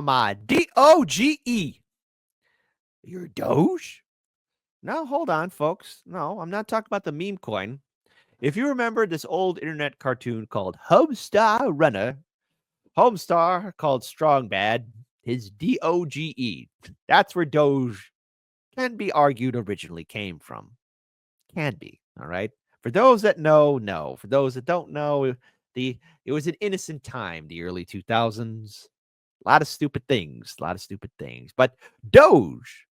DOGE. Your Doge? No, hold on, folks. No, I'm not talking about the meme coin. If you remember this old internet cartoon called Homestar Runner, Homestar called Strong Bad, his DOGE. That's where Doge can be argued originally came from. Can be, all right? For those that know, no. For those that don't know, it was an innocent time, the early 2000s. A lot of stupid things, But Doge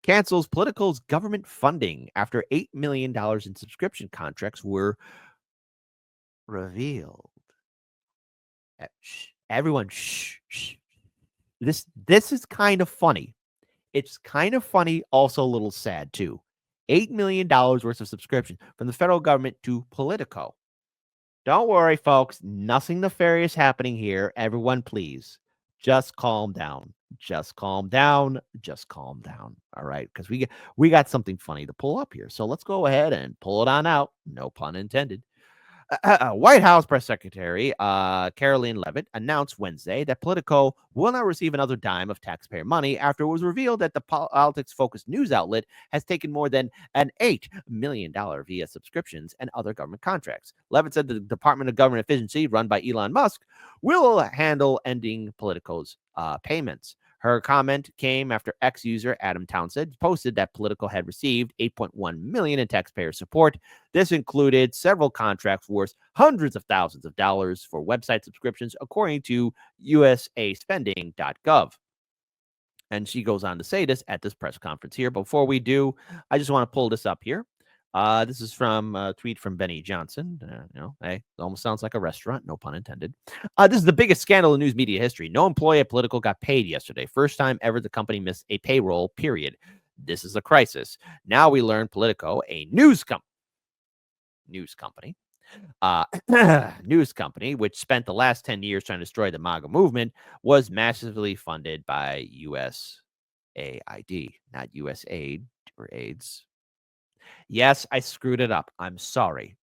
cancels Politico's government funding after $8 million in subscription contracts were revealed. Everyone, shh. This is kind of funny. It's kind of funny, also a little sad too. $8 million worth of subscription from the federal government to Politico. Don't worry, folks. Nothing nefarious happening here. Everyone, please, just calm down. Just calm down. All right, because we got something funny to pull up here. So let's go ahead and pull it on out. No pun intended. White House Press Secretary Caroline Leavitt announced Wednesday that Politico will not receive another dime of taxpayer money after it was revealed that the politics-focused news outlet has taken more than an $8 million via subscriptions and other government contracts. Leavitt said the Department of Government Efficiency, run by Elon Musk, will handle ending Politico's payments. Her comment came after ex-user Adam Townsend posted that Politico had received $8.1 million in taxpayer support. This included several contracts worth hundreds of thousands of dollars for website subscriptions, according to usaspending.gov. And she goes on to say this at this press conference here. Before we do, I just want to pull this up here. This is from a tweet from Benny Johnson. Hey, it almost sounds like a restaurant. No pun intended. This is the biggest scandal in news media history. No employee at Politico got paid yesterday. First time ever the company missed a payroll, period. This is a crisis. Now we learn Politico, a news company, which spent the last 10 years trying to destroy the MAGA movement, was massively funded by USAID, not USAID or AIDS. Yes, I screwed it up. I'm sorry.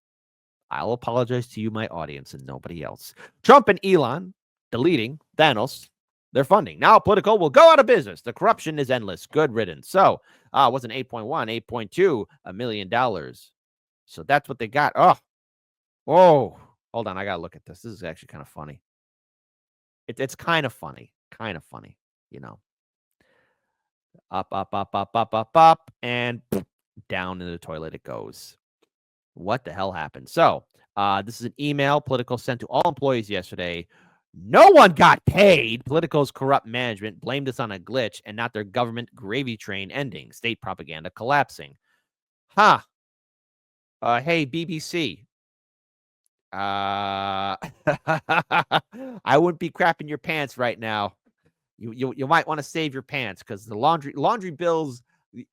I'll apologize to you, my audience, and nobody else. Trump and Elon deleting Thanos, their funding. Now Politico will go out of business. The corruption is endless. Good riddance. So it wasn't 8.1, $8.2 million. So that's what they got. Oh, hold on. I got to look at this. This is actually kind of funny. It's kind of funny. You know. Up, and down in the toilet it goes. What the hell happened? So this is an email Politico sent to all employees yesterday. No one got paid. Politico's corrupt management blamed this on a glitch and not their government gravy train ending. State propaganda collapsing. Hey, BBC. I wouldn't be crapping your pants right now. You might want to save your pants because the laundry bills,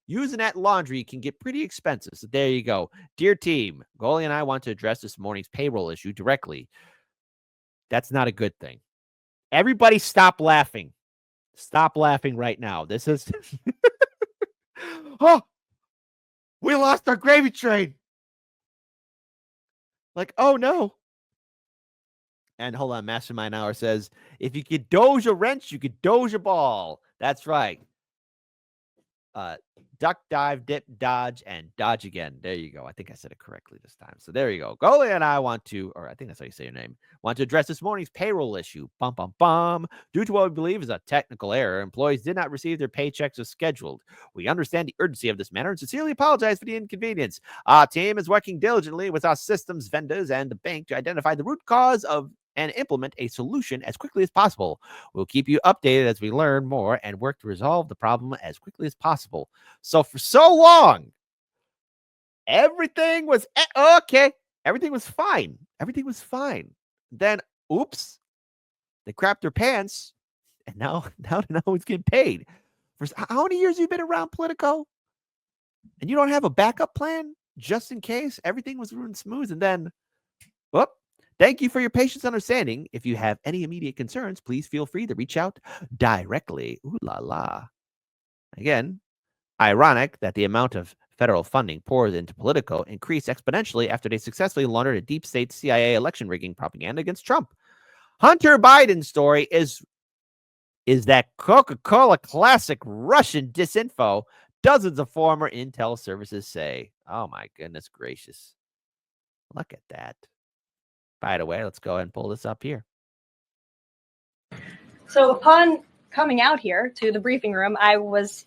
using that laundry can get pretty expensive. So there you go. Dear team, Goalie and I want to address this morning's payroll issue directly. That's not a good thing. Everybody stop laughing. Stop laughing right now. This is... Oh, we lost our gravy train. Like, oh no. And hold on, Mastermind Hour says, if you could doge a wrench, you could doge a ball. That's right. Duck, dive, dip, dodge, and dodge again. There you go. I think I said it correctly this time. So there you go. Goalie and I want to, or I think that's how you say your name, want to address this morning's payroll issue. Bum, bum, bum. Due to what we believe is a technical error, employees did not receive their paychecks as scheduled. We understand the urgency of this matter and sincerely apologize for the inconvenience. Our team is working diligently with our systems vendors and the bank to identify the root cause of and implement a solution as quickly as possible. We'll keep you updated as we learn more and work to resolve the problem as quickly as possible. So for so long, everything was okay. Everything was fine. Then, oops, they crapped their pants, and now no one's getting paid. For how many years have you been around Politico? And you don't have a backup plan just in case everything was running smooth, and then, whoop. Thank you for your patience and understanding. If you have any immediate concerns, please feel free to reach out directly. Ooh la la. Again, ironic that the amount of federal funding poured into Politico increased exponentially after they successfully laundered a deep state CIA election rigging propaganda against Trump. Hunter Biden's story is is that Coca-Cola Classic Russian disinfo, dozens of former intel services say. Oh, my goodness gracious. Look at that. By the way, let's go ahead and pull this up here. So upon coming out here to the briefing room, I was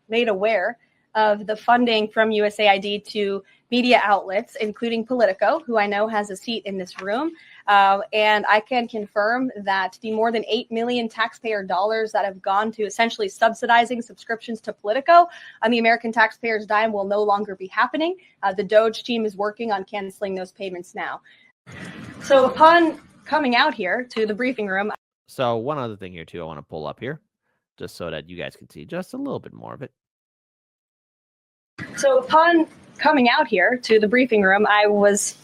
made aware of the funding from USAID to media outlets, including Politico, who I know has a seat in this room. And I can confirm that the more than 8 million taxpayer dollars that have gone to essentially subsidizing subscriptions to Politico on the American taxpayers' dime will no longer be happening. The DOGE team is working on canceling those payments now. So upon coming out here to the briefing room. So one other thing here, too, I want to pull up here just so that you guys can see just a little bit more of it. So upon coming out here to the briefing room, I was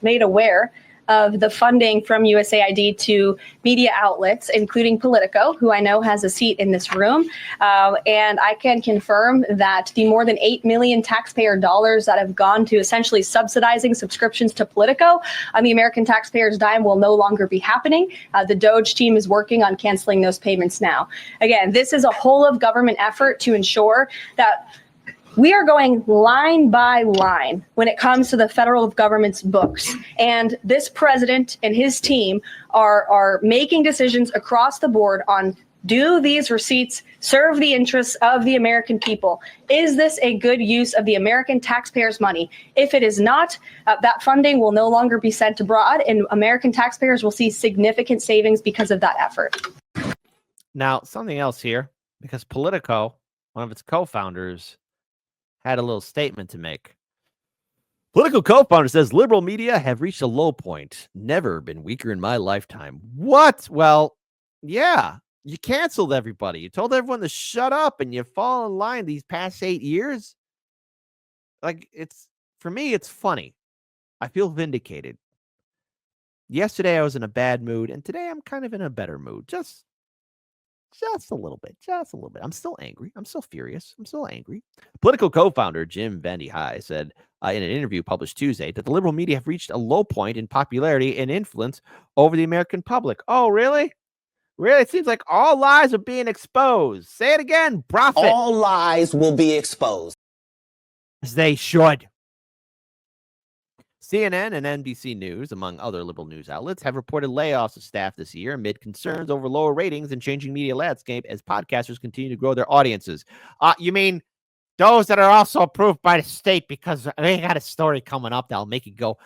made aware of the funding from USAID to media outlets, including Politico, who I know has a seat in this room. And I can confirm that the more than 8 million taxpayer dollars that have gone to essentially subsidizing subscriptions to Politico on the American taxpayers' dime will no longer be happening. The DOGE team is working on canceling those payments now. Again, this is a whole of government effort to ensure that we are going line by line when it comes to the federal government's books. And this president and his team are making decisions across the board on, do these receipts serve the interests of the American people? Is this a good use of the American taxpayers' money? If it is not, that funding will no longer be sent abroad, and American taxpayers will see significant savings because of that effort. Now, something else here, because Politico, one of its co-founders, had a little statement to make. Political co-founder says liberal media have reached a low point. Never been weaker in my lifetime. What? Well, yeah, you canceled everybody. You told everyone to shut up, and you fall in line these past 8 years. Like, for me, it's funny. I feel vindicated. Yesterday I was in a bad mood, and today I'm kind of in a better mood. Just a little bit. I'm still angry. I'm still furious. I'm still angry. Political co-founder Jim Van High said in an interview published Tuesday that the liberal media have reached a low point in popularity and influence over the American public. Oh, really? Really? It seems like all lies are being exposed. Say it again, prophet. All lies will be exposed. As they should. CNN and NBC News, among other liberal news outlets, have reported layoffs of staff this year amid concerns over lower ratings and changing media landscape as podcasters continue to grow their audiences. You mean those that are also approved by the state, because they got a story coming up that'll make you go,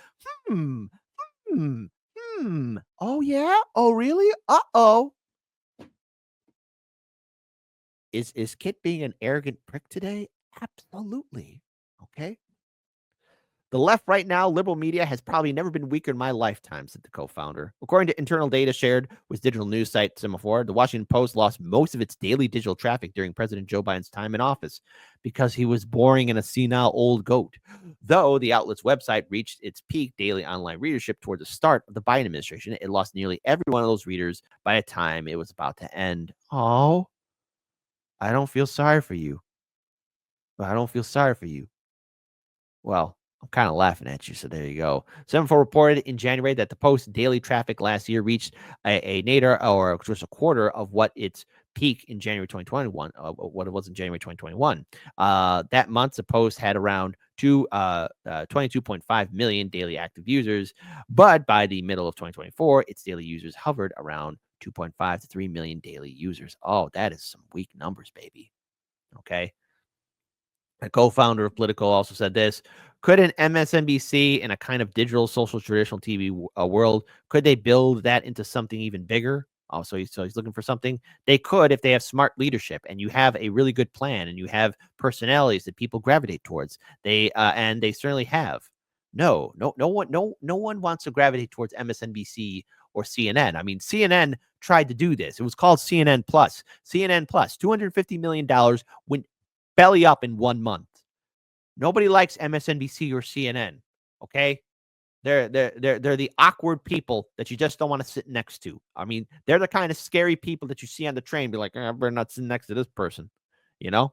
oh, yeah? Oh, really? Uh-oh. Is Kit being an arrogant prick today? Absolutely. Okay. The left right now, liberal media, has probably never been weaker in my lifetime, said the co-founder. According to internal data shared with digital news site Semaphore, the Washington Post lost most of its daily digital traffic during President Joe Biden's time in office because he was boring and a senile old goat. Though the outlet's website reached its peak daily online readership toward the start of the Biden administration, it lost nearly every one of those readers by the time it was about to end. Oh, I don't feel sorry for you. Well, I'm kind of laughing at you, so there you go. Semaphore reported in January that the Post's daily traffic last year reached a nadir, or just a quarter of what its peak in January 2021, what it was in January 2021. That month, the Post had around 22.5 million daily active users, but by the middle of 2024, its daily users hovered around 2.5 to 3 million daily users. Oh, that is some weak numbers, baby. Okay. A co-founder of Politico also said this: could an MSNBC in a kind of digital social traditional TV world, could they build that into something even bigger? So he's looking for something. They could if they have smart leadership and you have a really good plan and you have personalities that people gravitate towards. And they certainly have. No one wants to gravitate towards MSNBC or CNN. I mean, CNN tried to do this. It was called CNN Plus. CNN Plus, $250 million went belly up in 1 month. Nobody likes MSNBC or CNN. Okay, they're the awkward people that you just don't want to sit next to. I mean, they're the kind of scary people that you see on the train. Be like, I better not sit next to this person, you know.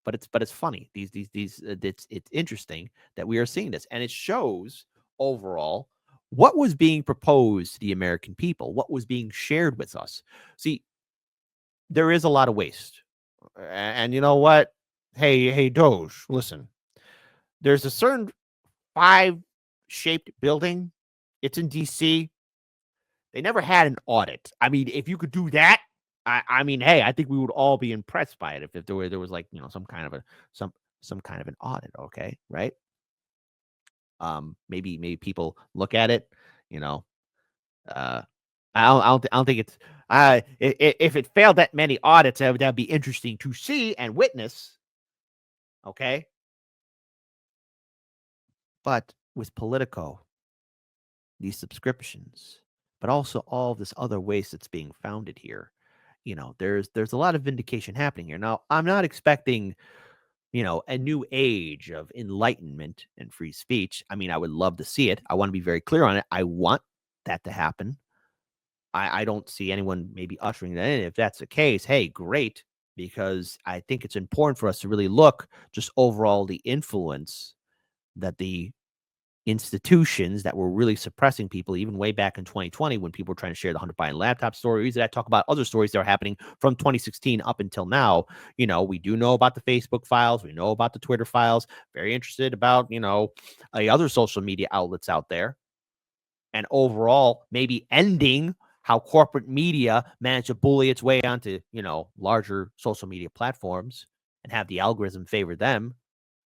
But it's funny. It's interesting that we are seeing this, and it shows overall what was being proposed to the American people, what was being shared with us. See, there is a lot of waste. And you know what? Hey, DOGE, listen. There's a certain 5-shaped building. It's in DC. They never had an audit. I mean, if you could do that, I mean, hey, I think we would all be impressed by it if there was like, some kind of an audit, okay, right? Maybe people look at it, uh I don't think it's if it failed that many audits, that'd be interesting to see and witness, okay? But with Politico, these subscriptions, but also all this other waste that's being founded here, there's a lot of vindication happening here. Now, I'm not expecting, a new age of enlightenment and free speech. I mean, I would love to see it. I want to be very clear on it. I want that to happen. I don't see anyone maybe ushering that in. If that's the case, hey, great, because I think it's important for us to really look just overall the influence that the institutions that were really suppressing people, even way back in 2020 when people were trying to share the Hunter Biden laptop stories. That talk about other stories that are happening from 2016 up until now. We do know about the Facebook files. We know about the Twitter files. Very interested about, other social media outlets out there. And overall, maybe ending how corporate media managed to bully its way onto, larger social media platforms and have the algorithm favor them.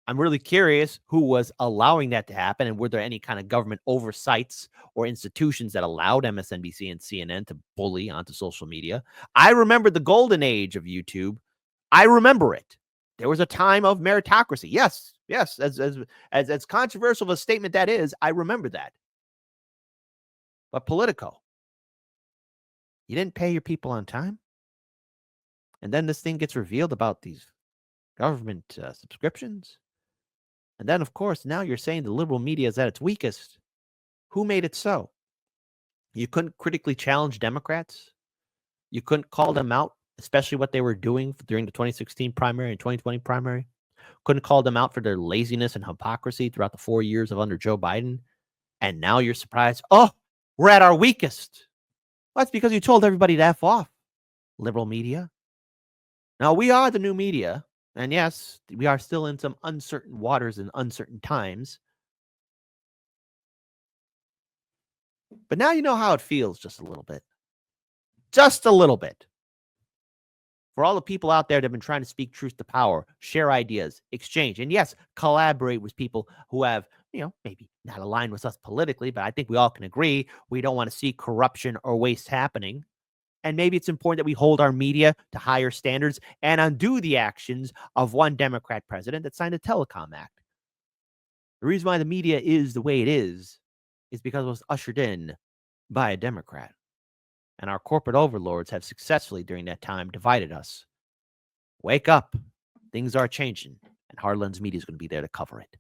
I'm really curious who was allowing that to happen, and were there any kind of government oversights or institutions that allowed MSNBC and CNN to bully onto social media? I remember the golden age of YouTube. I remember it. There was a time of meritocracy. Yes, as controversial of a statement that is, I remember that. But Politico, you didn't pay your people on time, and then this thing gets revealed about these government subscriptions. And then, of course, now you're saying the liberal media is at its weakest. Who made it so? You couldn't critically challenge Democrats. You couldn't call them out, especially what they were doing during the 2016 primary and 2020 primary. Couldn't call them out for their laziness and hypocrisy throughout the 4 years of under Joe Biden. And now you're surprised. Oh, we're at our weakest. Well, that's because you told everybody to F off, liberal media. Now, we are the new media. And yes, we are still in some uncertain waters and uncertain times. But now you know how it feels just a little bit. Just a little bit. For all the people out there that have been trying to speak truth to power, share ideas, exchange, and yes, collaborate with people who have, maybe not aligned with us politically, but I think we all can agree we don't want to see corruption or waste happening. And maybe it's important that we hold our media to higher standards and undo the actions of one Democrat president that signed the Telecom Act. The reason why the media is the way it is because it was ushered in by a Democrat. And our corporate overlords have successfully, during that time, divided us. Wake up. Things are changing, and Hardlands Media is going to be there to cover it.